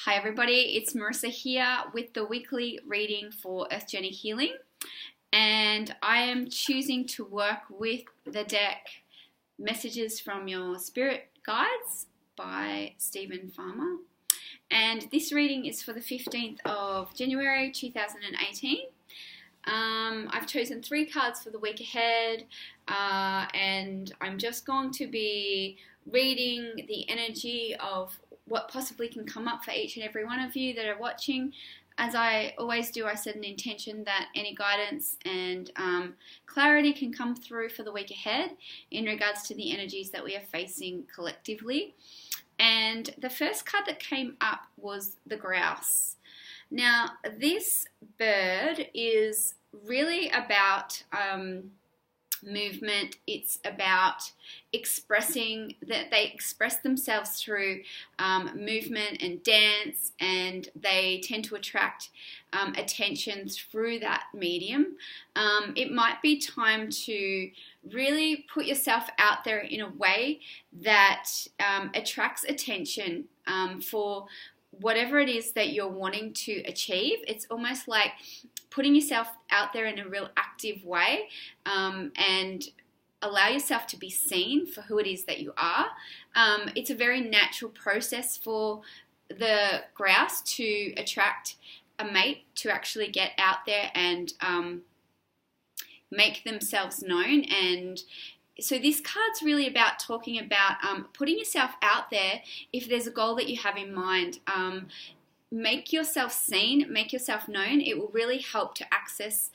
Hi everybody, it's Marissa here with the weekly reading for Earth Journey Healing, and I am choosing to work with the deck Messages from Your Spirit Guides by Stephen Farmer, and this reading is for the 15th of January 2018. I've chosen 3 cards for the week ahead, and I'm just going to be reading the energy of what possibly can come up for each and every one of you that are watching. As I always do, I set an intention that any guidance and clarity can come through for the week ahead in regards to the energies that we are facing collectively. And the first card that came up was the grouse. Now, this bird is really about movement. It's about expressing that they express themselves through movement and dance, and they tend to attract attention through that medium. It might be time to really put yourself out there in a way that attracts attention for whatever it is that you're wanting to achieve. It's almost like putting yourself out there in a real active way, and allow yourself to be seen for who it is that you are. It's a very natural process for the grouse to attract a mate, to actually get out there and make themselves known. And so this card's really about talking about putting yourself out there. If there's a goal that you have in mind, make yourself seen, make yourself known. It will really help to access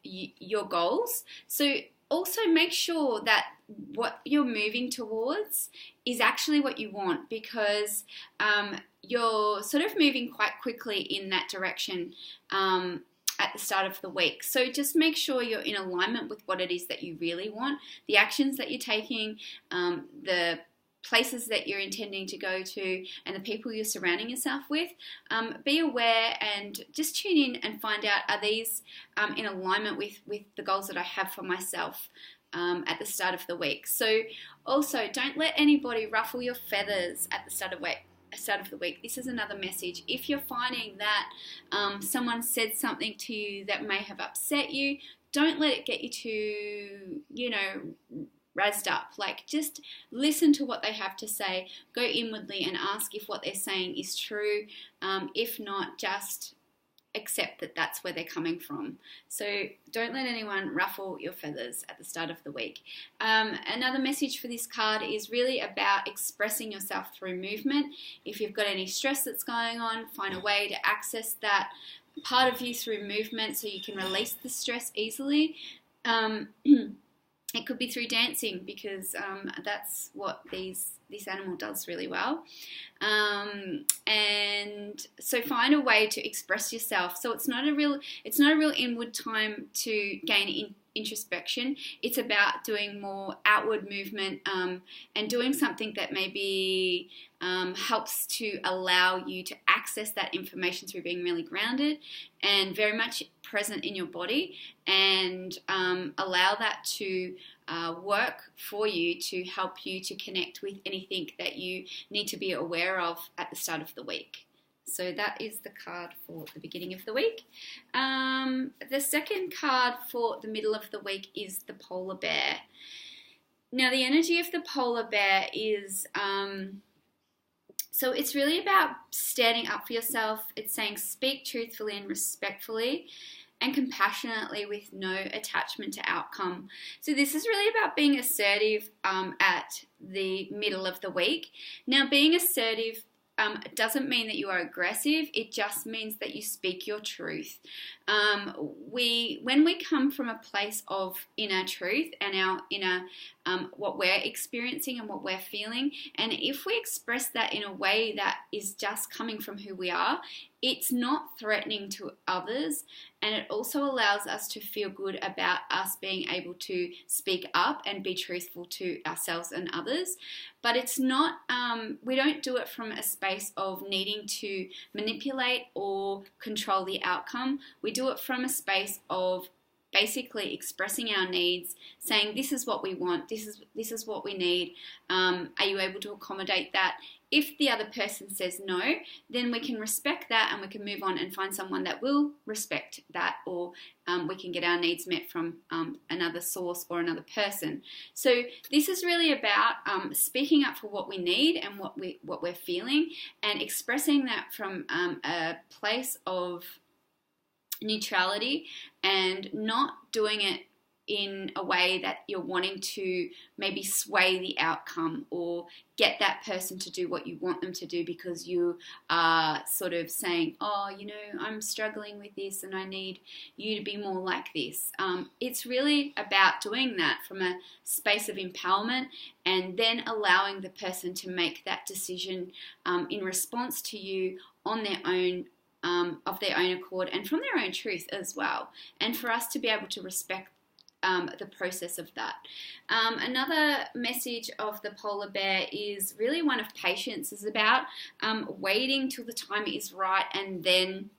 your goals. So also make sure that what you're moving towards is actually what you want, because you're sort of moving quite quickly in that direction at the start of the week. So just make sure you're in alignment with what it is that you really want, the actions that you're taking, the places that you're intending to go to, and the people you're surrounding yourself with. Be aware and just tune in and find out, are these in alignment with the goals that I have for myself at the start of the week. So also, don't let anybody ruffle your feathers at the start of the week. This is another message. If you're finding that someone said something to you that may have upset you, don't let it get you to, razzed up. Like, just listen to what they have to say, go inwardly and ask if what they're saying is true. If not, just accept that that's where they're coming from. So don't let anyone ruffle your feathers at the start of the week. Another message for this card is really about expressing yourself through movement. If you've got any stress that's going on, find a way to access that part of you through movement so you can release the stress easily. It could be through dancing, because that's what this animal does really well. And so find a way to express yourself. So it's not a real inward time to gain introspection. It's about doing more outward movement, and doing something that maybe helps to allow you to access that information through being really grounded and very much present in your body, and allow that to work for you to help you to connect with anything that you need to be aware of at the start of the week. So that is the card for the beginning of the week. The second card for the middle of the week is the polar bear. Now, the energy of the polar bear is, so it's really about standing up for yourself. It's saying speak truthfully and respectfully and compassionately with no attachment to outcome. So this is really about being assertive at the middle of the week. Now, being assertive doesn't mean that you are aggressive. It just means that you speak your truth. When we come from a place of inner truth and our inner what we're experiencing and what we're feeling, and if we express that in a way that is just coming from who we are, it's not threatening to others, and it also allows us to feel good about us being able to speak up and be truthful to ourselves and others. But it's not, we don't do it from a space of needing to manipulate or control the outcome. We do it from a space of basically expressing our needs, saying this is what we want, this is what we need. Are you able to accommodate that If the other person says no, then we can respect that and we can move on and find someone that will respect that, or we can get our needs met from another source or another person. So this is really about speaking up for what we need and what we're feeling, and expressing that from a place of neutrality, and not doing it in a way that you're wanting to maybe sway the outcome or get that person to do what you want them to do, because you are sort of saying, oh, you know, I'm struggling with this and I need you to be more like this. It's really about doing that from a space of empowerment, and then allowing the person to make that decision in response to you on their own, of their own accord, and from their own truth as well, and for us to be able to respect the process of that. Another message of the polar bear is really one of patience. It's about waiting till the time is right and then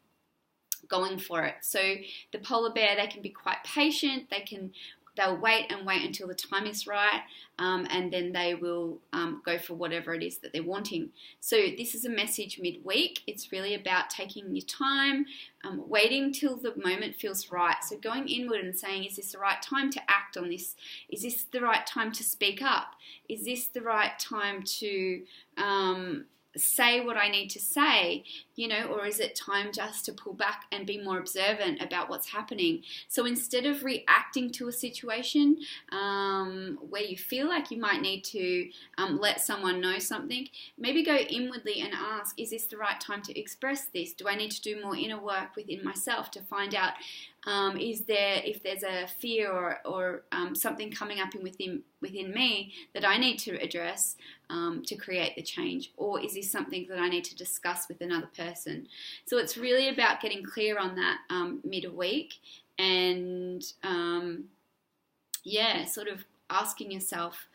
going for it. So the polar bear, they can be quite patient. They'll wait until the time is right, and then they will go for whatever it is that they're wanting. So this is a message midweek. It's really about taking your time, waiting till the moment feels right. So going inward and saying, is this the right time to act on this? Is this the right time to speak up? Is this the right time to say what I need to say, you know, or is it time just to pull back and be more observant about what's happening? So instead of reacting to a situation where you feel like you might need to let someone know something, maybe go inwardly and ask, is this the right time to express this? Do I need to do more inner work within myself to find out if there's a fear or something coming up within me that I need to address to create the change, or is this something that I need to discuss with another person? So it's really about getting clear on that midweek, and sort of asking yourself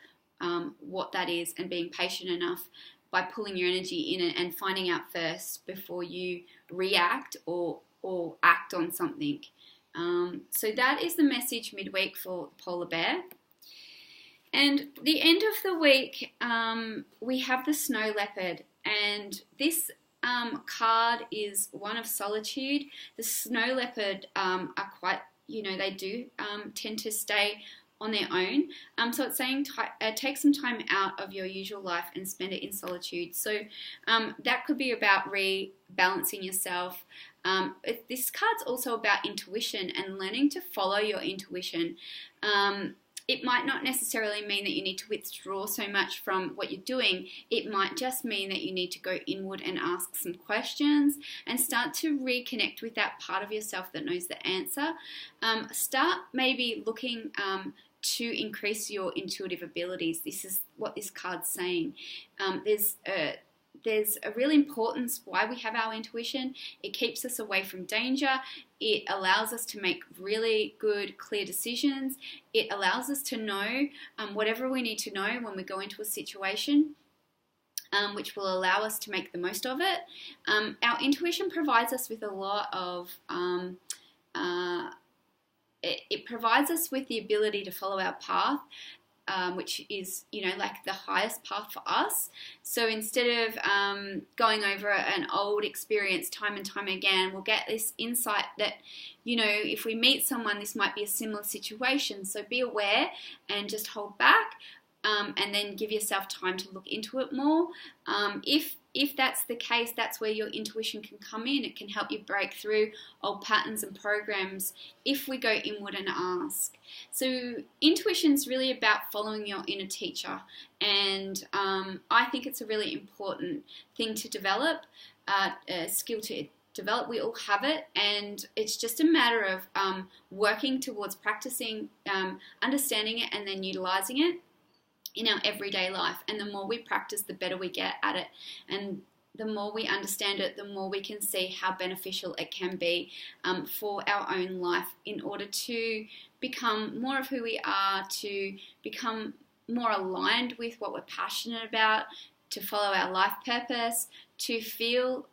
what that is, and being patient enough by pulling your energy in and finding out first before you react or act on something. So that is the message midweek for the polar bear. And the end of the week, we have the snow leopard, and this card is one of solitude. The snow leopard are quite, they do tend to stay on their own. So it's saying take some time out of your usual life and spend it in solitude. So that could be about rebalancing yourself. This card's also about intuition and learning to follow your intuition. It might not necessarily mean that you need to withdraw so much from what you're doing. It might just mean that you need to go inward and ask some questions and start to reconnect with that part of yourself that knows the answer. Start maybe looking to increase your intuitive abilities. This is what this card's saying. There's a real importance why we have our intuition. It keeps us away from danger. It allows us to make really good, clear decisions. It allows us to know whatever we need to know when we go into a situation, which will allow us to make the most of it. Our intuition provides us with a lot of it provides us with the ability to follow our path, which is, like the highest path for us. So instead of going over an old experience time and time again, we'll get this insight that, if we meet someone, this might be a similar situation. So be aware and just hold back, and then give yourself time to look into it more. If that's the case, that's where your intuition can come in. It can help you break through old patterns and programs if we go inward and ask. So intuition is really about following your inner teacher, and I think it's a really important thing to develop, a skill to develop. We all have it, and it's just a matter of working towards practicing, understanding it, and then utilizing it in our everyday life. And the more we practice, the better we get at it, and the more we understand it, the more we can see how beneficial it can be for our own life, in order to become more of who we are, to become more aligned with what we're passionate about, to follow our life purpose, to feel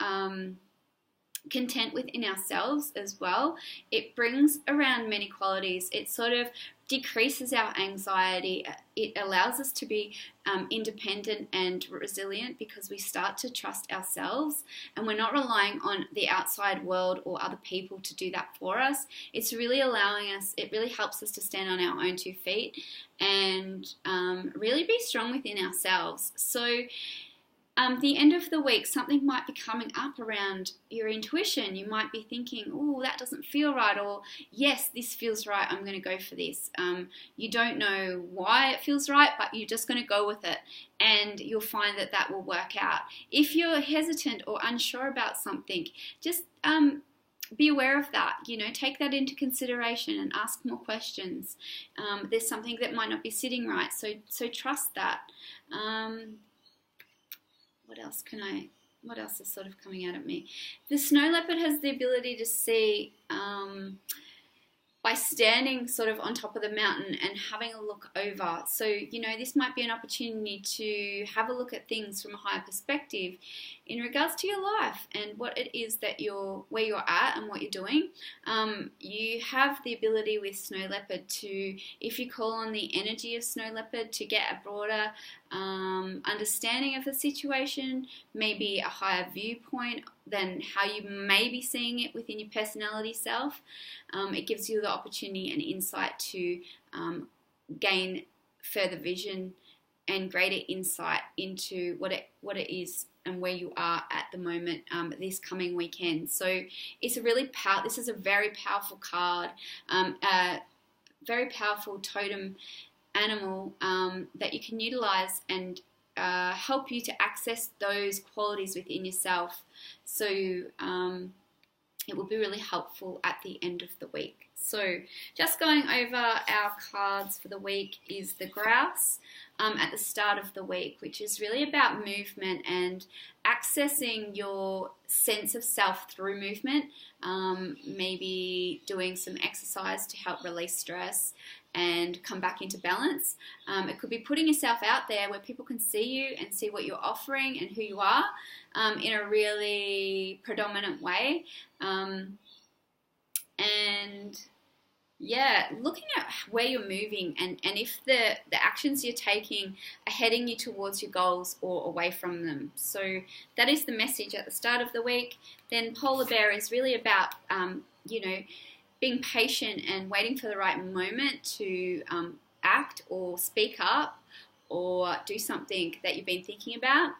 content within ourselves as well. It brings around many qualities. It sort of decreases our anxiety. It allows us to be independent and resilient because we start to trust ourselves and we're not relying on the outside world or other people to do that for us. It's really allowing us, it really helps us to stand on our own 2 feet and really be strong within ourselves. So the end of the week, something might be coming up around your intuition. You might be thinking, oh, that doesn't feel right, or yes, this feels right, I'm going to go for this. You don't know why it feels right, but you're just going to go with it, and you'll find that that will work out. If you're hesitant or unsure about something, just be aware of that, take that into consideration and ask more questions. There's something that might not be sitting right, so trust that. What else is sort of coming out at me? The snow leopard has the ability to see by standing sort of on top of the mountain and having a look over. So, this might be an opportunity to have a look at things from a higher perspective in regards to your life and what it is that where you're at and what you're doing. You have the ability with snow leopard to, if you call on the energy of snow leopard, to get a broader understanding of the situation, maybe a higher viewpoint than how you may be seeing it within your personality self. It gives you the opportunity and insight to gain further vision and greater insight into what it is and where you are at the moment this coming weekend. So it's this is a very powerful card, a very powerful totem animal that you can utilize and help you to access those qualities within yourself. So it will be really helpful at the end of the week. So just going over our cards for the week is the grouse at the start of the week, which is really about movement and accessing your sense of self through movement, maybe doing some exercise to help release stress and come back into balance. It could be putting yourself out there where people can see you and see what you're offering and who you are in a really predominant way. And yeah, looking at where you're moving and if the actions you're taking are heading you towards your goals or away from them. So that is the message at the start of the week. Then polar bear is really about, being patient and waiting for the right moment to act or speak up or do something that you've been thinking about.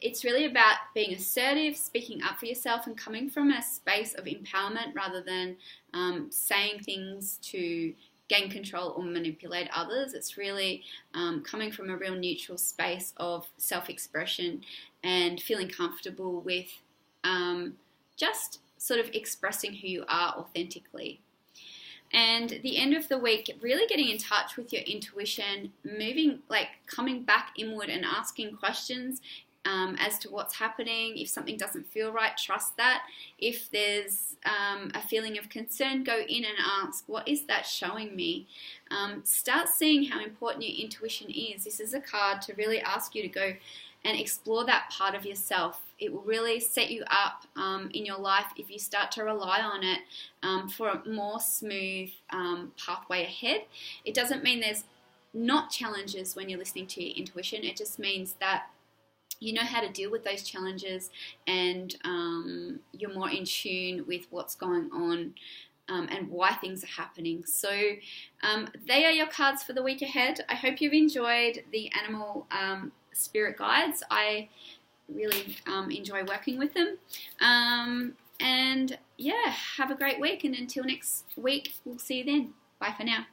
It's really about being assertive, speaking up for yourself and coming from a space of empowerment rather than saying things to gain control or manipulate others. It's really coming from a real neutral space of self-expression and feeling comfortable with just sort of expressing who you are authentically. And the end of the week, really getting in touch with your intuition, coming back inward and asking questions as to what's happening. If something doesn't feel right, trust that. If there's a feeling of concern, go in and ask, what is that showing me? Start seeing how important your intuition is. This is a card to really ask you to go and explore that part of yourself. It will really set you up in your life if you start to rely on it for a more smooth pathway ahead. It doesn't mean there's not challenges when you're listening to your intuition. It just means that you know how to deal with those challenges and you're more in tune with what's going on and why things are happening. So they are your cards for the week ahead. I hope you've enjoyed the animal spirit guides. I really enjoy working with them. And yeah, have a great week. And until next week, we'll see you then. Bye for now.